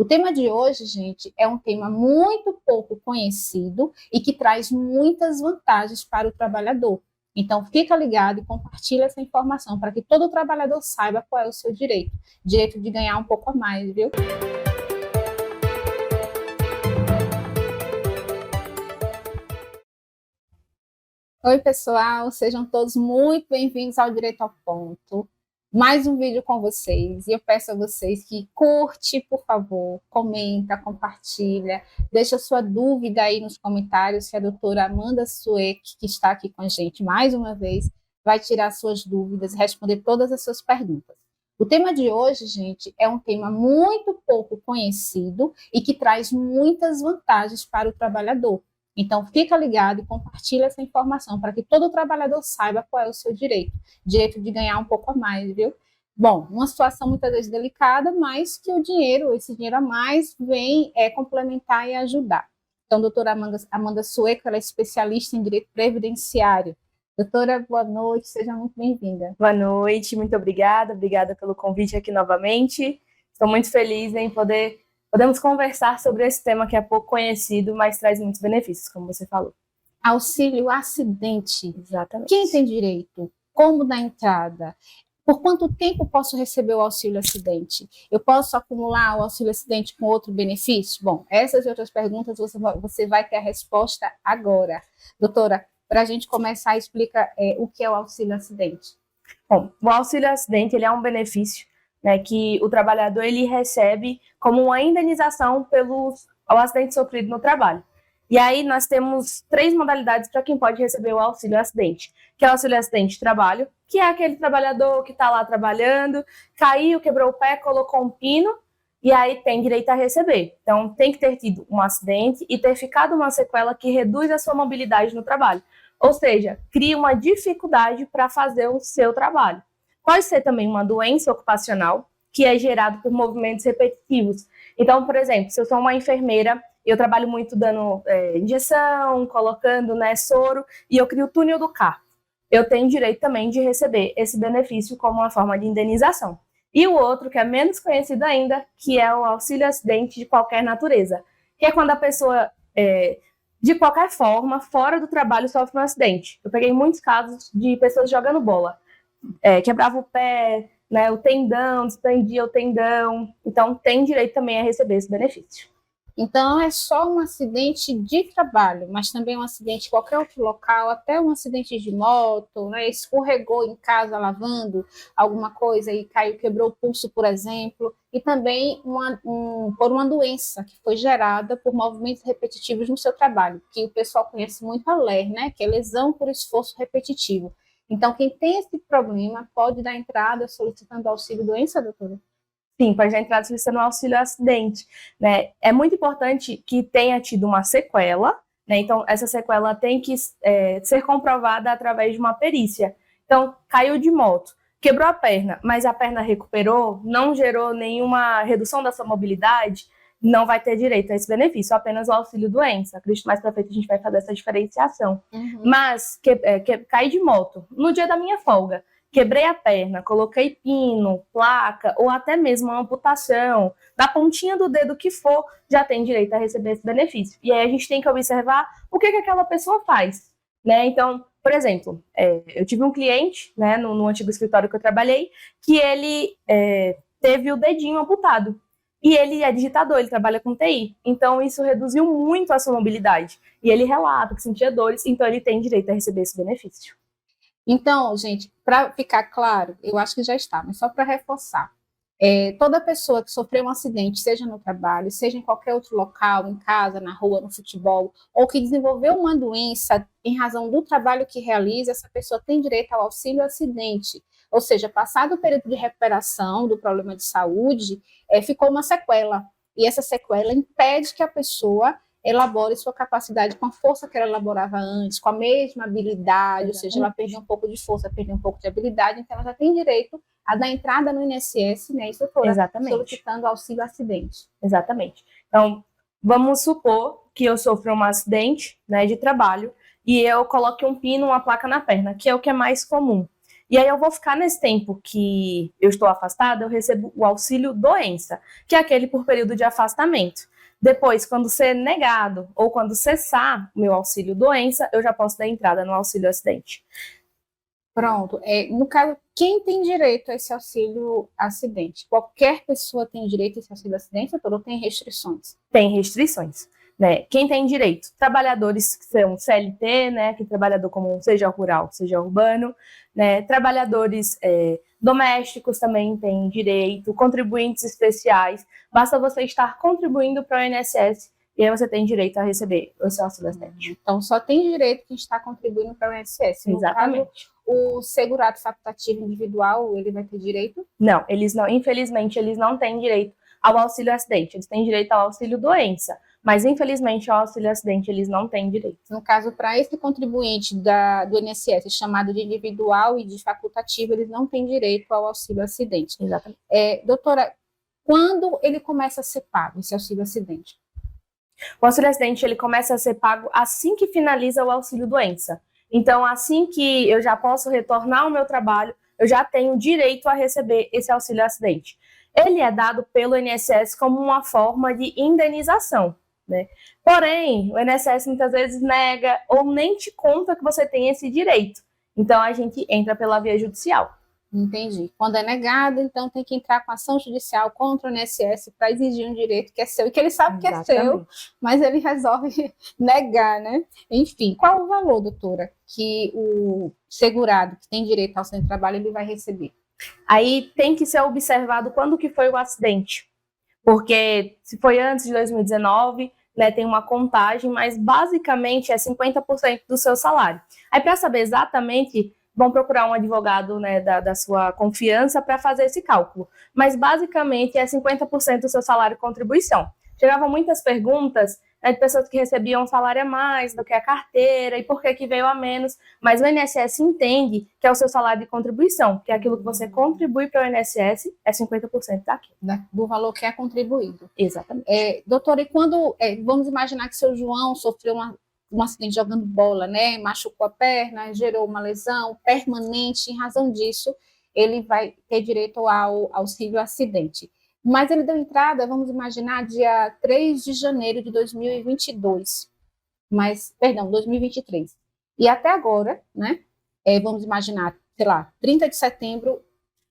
O tema de hoje, gente, é um tema muito pouco conhecido e que traz muitas vantagens para o trabalhador. Então, fica ligado e compartilha essa informação para que todo trabalhador saiba qual é o seu direito. Direito de ganhar um pouco a mais, viu? Oi, pessoal, sejam todos muito bem-vindos ao Direito ao Ponto. Mais um vídeo com vocês, e eu peço a vocês que curte, por favor, comenta, compartilha, deixa sua dúvida aí nos comentários, que a doutora Amanda Sueck, que está aqui com a gente mais uma vez, vai tirar suas dúvidas e responder todas as suas perguntas. O tema de hoje, gente, é um tema muito pouco conhecido e que traz muitas vantagens para o trabalhador. Então, fica ligado e compartilha essa informação para que todo trabalhador saiba qual é o seu direito. Direito de ganhar um pouco a mais, viu? Bom, uma situação muitas vezes delicada, mas que o dinheiro, esse dinheiro a mais, vem complementar e ajudar. Então, doutora Amanda Sueck, ela é especialista em direito previdenciário. Doutora, boa noite, seja muito bem-vinda. Boa noite, muito obrigada pelo convite aqui novamente. Estou muito feliz em podemos conversar sobre esse tema que é pouco conhecido, mas traz muitos benefícios, como você falou. Auxílio acidente. Exatamente. Quem tem direito? Como dar entrada? Por quanto tempo posso receber o auxílio acidente? Eu posso acumular o auxílio acidente com outro benefício? Bom, essas e outras perguntas você vai ter a resposta agora. Doutora, para a gente começar, explica o que é o auxílio acidente. Bom, o auxílio acidente ele é um benefício, né, que o trabalhador ele recebe como uma indenização pelo acidente sofrido no trabalho. E aí nós temos 3 modalidades para quem pode receber o auxílio acidente, que é o auxílio acidente de trabalho, que é aquele trabalhador que está lá trabalhando, caiu, quebrou o pé, colocou um pino, e aí tem direito a receber. Então tem que ter tido um acidente e ter ficado uma sequela que reduz a sua mobilidade no trabalho. Ou seja, cria uma dificuldade para fazer o seu trabalho. Pode ser também uma doença ocupacional, que é gerada por movimentos repetitivos. Então, por exemplo, se eu sou uma enfermeira, eu trabalho muito dando injeção, colocando soro, e eu crio o túnel do carpo. Eu tenho direito também de receber esse benefício como uma forma de indenização. E o outro, que é menos conhecido ainda, que é o auxílio acidente de qualquer natureza, que é quando a pessoa, de qualquer forma, fora do trabalho, sofre um acidente. Eu peguei muitos casos de pessoas jogando bola. Quebrava o pé, o tendão, desprendia o tendão. Então, tem direito também a receber esse benefício. Então, não é só um acidente de trabalho, mas também um acidente em qualquer outro local, até um acidente de moto, escorregou em casa lavando alguma coisa e caiu, quebrou o pulso, por exemplo, e também por uma doença que foi gerada por movimentos repetitivos no seu trabalho, que o pessoal conhece muito a LER, que é lesão por esforço repetitivo. Então, quem tem esse problema pode dar entrada solicitando auxílio doença, doutora? Sim, pode dar entrada solicitando auxílio acidente, né? É muito importante que tenha tido uma sequela, né? Então, essa sequela tem que ser comprovada através de uma perícia. Então, caiu de moto, quebrou a perna, mas a perna recuperou, não gerou nenhuma redução da sua mobilidade, não vai ter direito a esse benefício, apenas o auxílio doença. Acredito que mais para frente a gente vai fazer essa diferenciação. Uhum. Mas, caí de moto no dia da minha folga, quebrei a perna, coloquei pino, placa, ou até mesmo uma amputação, da pontinha do dedo que for, já tem direito a receber esse benefício. E aí a gente tem que observar o que aquela pessoa faz, né? Então, por exemplo, eu tive um cliente, no antigo escritório que eu trabalhei, que ele teve o dedinho amputado. E ele é digitador, ele trabalha com TI. Então, isso reduziu muito a sua mobilidade. E ele relata que sentia dores, então ele tem direito a receber esse benefício. Então, gente, para ficar claro, eu acho que já está, mas só para reforçar, toda pessoa que sofreu um acidente, seja no trabalho, seja em qualquer outro local, em casa, na rua, no futebol, ou que desenvolveu uma doença em razão do trabalho que realiza, essa pessoa tem direito ao auxílio acidente. Ou seja, passado o período de recuperação do problema de saúde, ficou uma sequela. E essa sequela impede que a pessoa elabore sua capacidade com a força que ela elaborava antes, com a mesma habilidade, ou seja, ela perdeu um pouco de força, perdeu um pouco de habilidade, então ela já tem direito a dar entrada no INSS, isso, doutora? Exatamente. Solicitando auxílio acidente. Exatamente. Então, vamos supor que eu sofro um acidente de trabalho e eu coloque um pino, uma placa na perna, que é o que é mais comum. E aí eu vou ficar nesse tempo que eu estou afastada, eu recebo o auxílio doença, que é aquele por período de afastamento. Depois, quando ser negado ou quando cessar o meu auxílio doença, eu já posso dar entrada no auxílio acidente. Pronto. No caso, quem tem direito a esse auxílio acidente? Qualquer pessoa tem direito a esse auxílio acidente, doutor, ou tem restrições? Tem restrições, né? Quem tem direito? Trabalhadores que são CLT, né? Que trabalhador comum, seja rural, seja urbano, né? Trabalhadores domésticos também têm direito, contribuintes especiais. Basta você estar contribuindo para o INSS e aí você tem direito a receber o seu auxílio acidente. Então, só tem direito quem está contribuindo para o INSS. Exatamente. Caso, o segurado facultativo individual, ele vai ter direito? Não, eles não. Infelizmente, eles não têm direito ao auxílio acidente. Eles têm direito ao auxílio doença, mas infelizmente ao auxílio acidente eles não têm direito. No caso, para esse contribuinte do INSS, chamado de individual e de facultativo, eles não têm direito ao auxílio acidente. Exatamente. Doutora, quando ele começa a ser pago, esse auxílio acidente? O auxílio acidente ele começa a ser pago assim que finaliza o auxílio doença. Então, assim que eu já posso retornar ao meu trabalho, eu já tenho direito a receber esse auxílio acidente. Ele é dado pelo INSS como uma forma de indenização, né? Porém, o INSS muitas vezes nega ou nem te conta que você tem esse direito. Então, a gente entra pela via judicial. Entendi. Quando é negado, então tem que entrar com ação judicial contra o INSS para exigir um direito que é seu, e que ele sabe que é seu, mas ele resolve negar, né? Enfim, qual o valor, doutora, que o segurado que tem direito ao auxílio trabalho ele vai receber? Aí tem que ser observado quando que foi o acidente, porque se foi antes de 2019, né, tem uma contagem, mas basicamente é 50% do seu salário. Aí para saber exatamente, vão procurar um advogado, né, da sua confiança para fazer esse cálculo. Mas, basicamente, é 50% do seu salário de contribuição. Chegavam muitas perguntas, né, de pessoas que recebiam um salário a mais do que a carteira e por que veio a menos. Mas o INSS entende que é o seu salário de contribuição, que é aquilo que você contribui para o INSS, é 50% daquilo. Do valor que é contribuído. Exatamente. Doutora, e quando, vamos imaginar que seu João sofreu um acidente jogando bola, né? Machucou a perna, gerou uma lesão permanente. Em razão disso, ele vai ter direito ao auxílio acidente. Mas ele deu entrada, vamos imaginar, dia 3 de janeiro de 2022. Perdão, 2023. E até agora, né? Vamos imaginar, sei lá, 30 de setembro,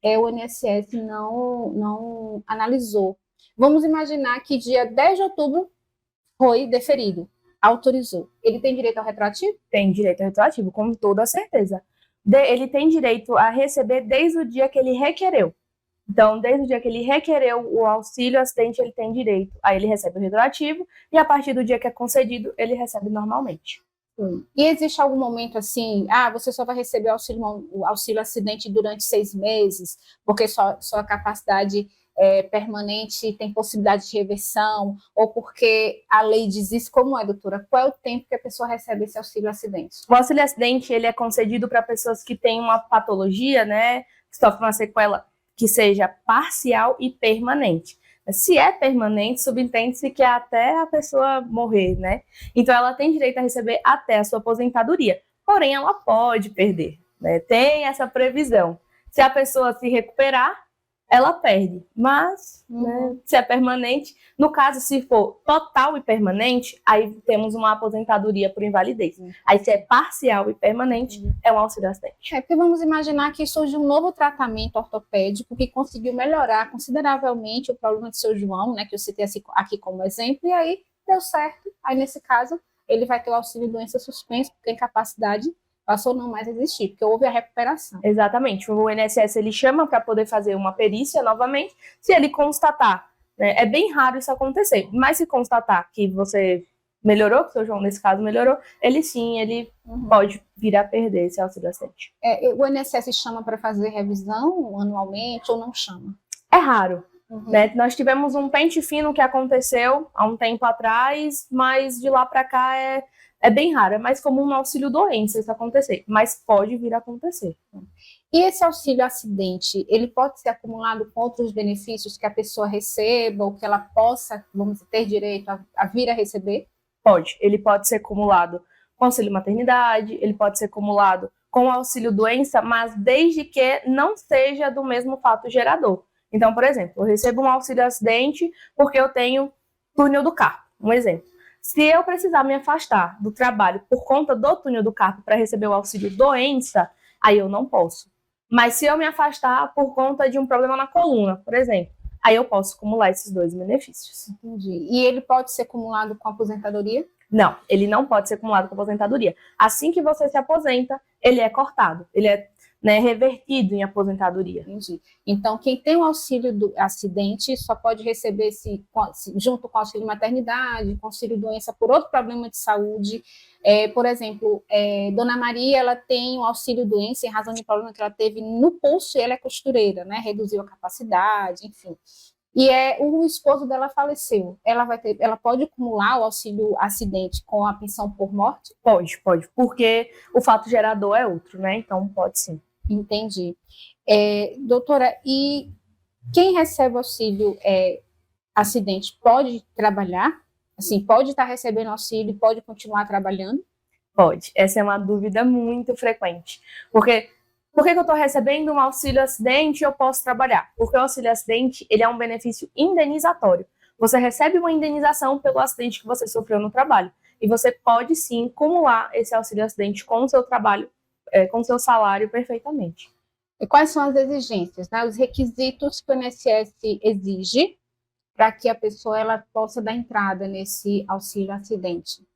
o INSS não analisou. Vamos imaginar que dia 10 de outubro foi deferido. Autorizou. Ele tem direito ao retroativo? Tem direito ao retroativo, com toda certeza. Ele tem direito a receber desde o dia que ele requereu. Então, desde o dia que ele requereu o auxílio acidente, ele tem direito. Aí ele recebe o retroativo e a partir do dia que é concedido, ele recebe normalmente. E existe algum momento assim, você só vai receber o auxílio acidente durante 6 meses, porque sua capacidade permanente tem possibilidade de reversão, ou porque a lei diz isso? Como é, doutora? Qual é o tempo que a pessoa recebe esse auxílio acidente? O auxílio acidente ele é concedido para pessoas que têm uma patologia, né, que sofrem uma sequela que seja parcial e permanente. Se é permanente, subentende-se que é até a pessoa morrer, né? Então, ela tem direito a receber até a sua aposentadoria. Porém, ela pode perder, né? Tem essa previsão. Se a pessoa se recuperar, ela perde. Mas, né, se é permanente, no caso, se for total e permanente, aí temos uma aposentadoria por invalidez. Aí, se é parcial e permanente, é um auxílio acidente. Porque vamos imaginar que surge um novo tratamento ortopédico que conseguiu melhorar consideravelmente o problema do seu João, né, que eu citei aqui como exemplo, e aí deu certo. Aí, nesse caso, ele vai ter o auxílio doença suspenso, porque a incapacidade passou a não mais existir, porque houve a recuperação. Exatamente. O INSS ele chama para poder fazer uma perícia novamente, se ele constatar, né, é bem raro isso acontecer, mas se constatar que você melhorou, que o seu João nesse caso melhorou, ele pode vir a perder esse auxílio acidente. O INSS chama para fazer revisão anualmente ou não chama? É raro. Né? Nós tivemos um pente fino que aconteceu há um tempo atrás, mas de lá para cá é bem raro, é mais comum no auxílio doença isso acontecer, mas pode vir a acontecer. E esse auxílio acidente, ele pode ser acumulado com outros benefícios que a pessoa receba ou que ela possa, vamos ter direito a vir a receber? Pode. Ele pode ser acumulado com auxílio maternidade, ele pode ser acumulado com o auxílio doença, mas desde que não seja do mesmo fato gerador. Então, por exemplo, eu recebo um auxílio acidente porque eu tenho túnel do carpo, um exemplo. Se eu precisar me afastar do trabalho por conta do túnel do carpo para receber o auxílio doença, aí eu não posso. Mas se eu me afastar por conta de um problema na coluna, por exemplo, aí eu posso acumular esses dois benefícios. Entendi. E ele pode ser acumulado com aposentadoria? Não, ele não pode ser acumulado com aposentadoria. Assim que você se aposenta, ele é cortado, ele é, né, revertido em aposentadoria. Entendi. Então, quem tem o auxílio do acidente só pode receber junto com o auxílio maternidade, com auxílio doença por outro problema de saúde. Por exemplo, Dona Maria, ela tem o auxílio doença em razão de problema que ela teve no pulso e ela é costureira, né? Reduziu a capacidade, enfim. E o esposo dela faleceu. Ela pode acumular o auxílio acidente com a pensão por morte? Pode, porque o fato gerador é outro, né? Então pode sim. Entendi. Doutora, e quem recebe auxílio acidente pode trabalhar? Assim, pode estar recebendo auxílio e pode continuar trabalhando? Pode. Essa é uma dúvida muito frequente. Porque por que eu estou recebendo um auxílio acidente e eu posso trabalhar? Porque o auxílio acidente ele é um benefício indenizatório. Você recebe uma indenização pelo acidente que você sofreu no trabalho. E você pode sim acumular esse auxílio acidente com o seu trabalho, com o seu salário perfeitamente. E quais são as exigências, né? Os requisitos que o INSS exige para que a pessoa ela possa dar entrada nesse auxílio acidente?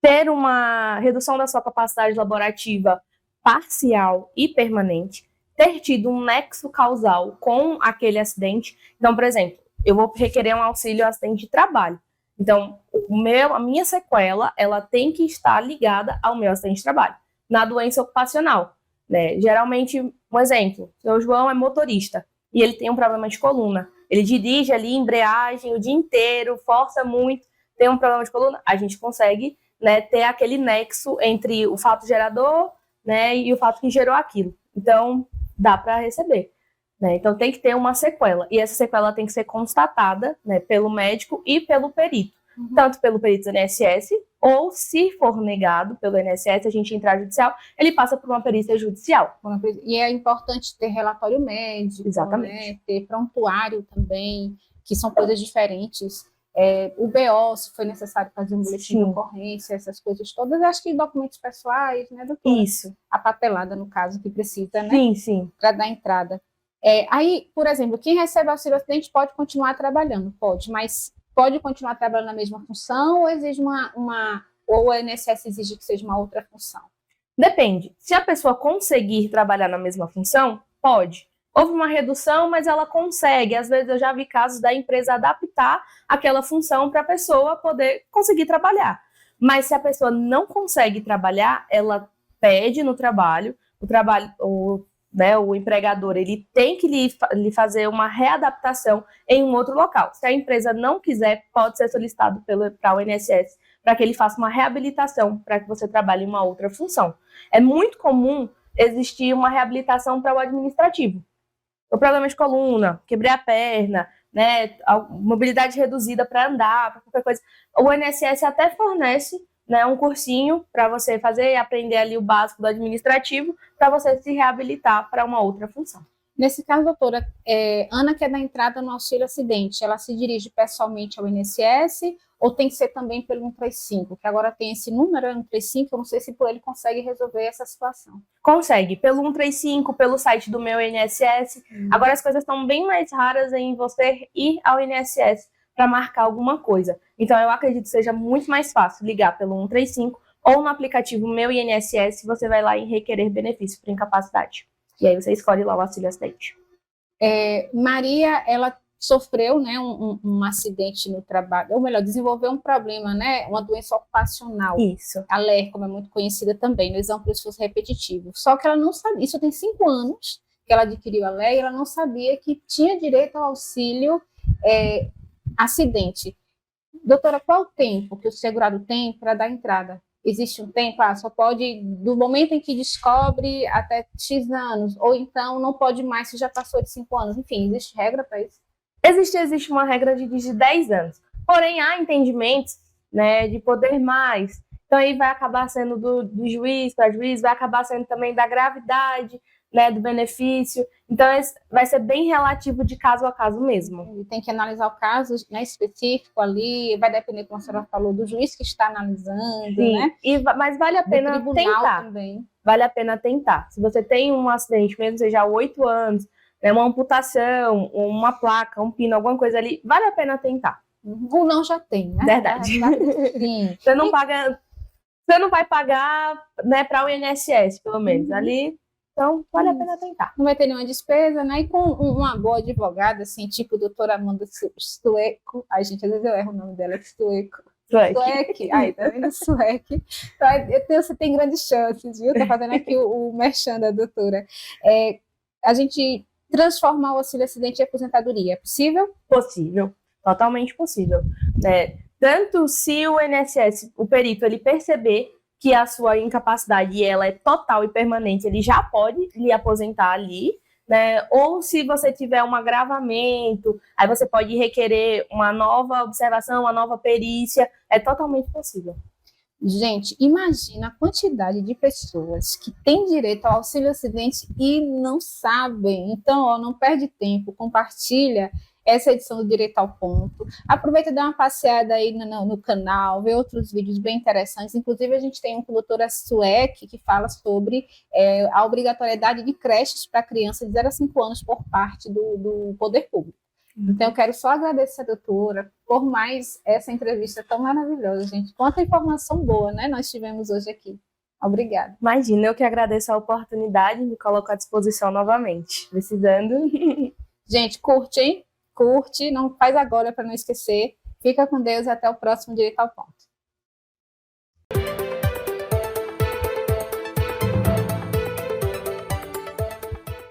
Ter uma redução da sua capacidade laborativa parcial e permanente, ter tido um nexo causal com aquele acidente. Então, por exemplo, eu vou requerer um auxílio acidente de trabalho. Então, a minha sequela, ela tem que estar ligada ao meu acidente de trabalho, na doença ocupacional, né? Geralmente, um exemplo, o seu João é motorista e ele tem um problema de coluna. Ele dirige ali embreagem o dia inteiro, força muito, tem um problema de coluna, a gente consegue, né, ter aquele nexo entre o fato gerador, né, e o fato que gerou aquilo. Então, dá para receber. Né? Então, tem que ter uma sequela. E essa sequela tem que ser constatada, né, pelo médico e pelo perito. Tanto pelo perito do INSS, ou se for negado pelo INSS, a gente entrar judicial, ele passa por uma perícia judicial. E é importante ter relatório médico, exatamente, né, ter prontuário também, que são coisas diferentes. O BO, se foi necessário fazer um boletim de ocorrência, essas coisas todas, acho que documentos pessoais, né, doutora? Isso. A papelada, no caso, que precisa, né? Sim. Para dar entrada. Aí, por exemplo, quem recebe auxílio acidente pode continuar trabalhando, pode, mas pode continuar trabalhando na mesma função ou exige ou o INSS exige que seja uma outra função? Depende. Se a pessoa conseguir trabalhar na mesma função, pode. Houve uma redução, mas ela consegue. Às vezes eu já vi casos da empresa adaptar aquela função para a pessoa poder conseguir trabalhar. Mas se a pessoa não consegue trabalhar, ela pede no trabalho, o empregador ele tem que lhe fazer uma readaptação em um outro local. Se a empresa não quiser, pode ser solicitado para o INSS para que ele faça uma reabilitação para que você trabalhe em uma outra função. É muito comum existir uma reabilitação para o administrativo. O problema de coluna, quebrei a perna, né, a mobilidade reduzida para andar, para qualquer coisa. O INSS até fornece, né, um cursinho para você fazer e aprender ali o básico do administrativo para você se reabilitar para uma outra função. Nesse caso, doutora, Ana quer dar entrada no auxílio acidente, ela se dirige pessoalmente ao INSS ou tem que ser também pelo 135, que agora tem esse número, 135, eu não sei se por ele consegue resolver essa situação. Consegue, pelo 135, pelo site do meu INSS. Agora as coisas estão bem mais raras em você ir ao INSS para marcar alguma coisa. Então eu acredito que seja muito mais fácil ligar pelo 135 ou no aplicativo Meu INSS, você vai lá em requerer benefício por incapacidade. E aí você escolhe lá o auxílio acidente. Maria, ela sofreu, né, um acidente no trabalho, ou melhor, desenvolveu um problema, né, uma doença ocupacional. Isso. A LER, como é muito conhecida também, no exame por esforço repetitivo. Só que ela não sabia, isso tem 5 anos que ela adquiriu a LER e ela não sabia que tinha direito ao auxílio acidente. Doutora, qual o tempo que o segurado tem para dar entrada? Existe um tempo? Só pode, do momento em que descobre até X anos, ou então não pode mais se já passou de 5 anos. Enfim, existe regra para isso? Existe uma regra de 10 anos. Porém, há entendimentos, né, de poder mais. Então aí vai acabar sendo do juiz para juiz, vai acabar sendo também da gravidade, né, do benefício. Então vai ser bem relativo de caso a caso mesmo. Tem que analisar o caso, né, específico ali, vai depender, como a senhora falou, do juiz que está analisando, Sim, né? mas vale a pena do tribunal tentar. Também. Vale a pena tentar. Se você tem um acidente, mesmo seja há 8 anos, né, uma amputação, uma placa, um pino, alguma coisa ali, vale a pena tentar. Ou não já tem, né? Verdade. Sim. Você não paga, você não vai pagar, né, para o INSS, pelo menos. Ali, então, vale a pena tentar. Não vai ter nenhuma despesa, né? E com uma boa advogada, assim, tipo a doutora Amanda Stueck, ai, gente, às vezes eu erro o nome dela, Stueck. Ai, tá vendo? Stueck. Você tem grandes chances, viu? Tô fazendo aqui o merchan da doutora. A gente transformar o auxílio acidente em aposentadoria, é possível? Possível, totalmente possível. Tanto se o INSS, o perito, ele perceber que a sua incapacidade ela é total e permanente, ele já pode lhe aposentar ali, né? Ou se você tiver um agravamento, aí você pode requerer uma nova observação, uma nova perícia, é totalmente possível. Gente, imagina a quantidade de pessoas que têm direito ao auxílio acidente e não sabem. Então, ó, não perde tempo, compartilha essa edição do Direito ao Ponto. Aproveita e dá uma passeada aí no canal, vê outros vídeos bem interessantes. Inclusive, a gente tem um com a doutora Sueck, que fala sobre a obrigatoriedade de creches para crianças de 0 a 5 anos por parte do poder público. Então, eu quero só agradecer a doutora por mais essa entrevista tão maravilhosa, gente. Quanta informação boa, né, nós tivemos hoje aqui. Obrigada. Imagina, eu que agradeço a oportunidade de me colocar à disposição novamente. Precisando. Gente, curte, hein? Curte, não faz agora para não esquecer. Fica com Deus e até o próximo Direito ao Ponto.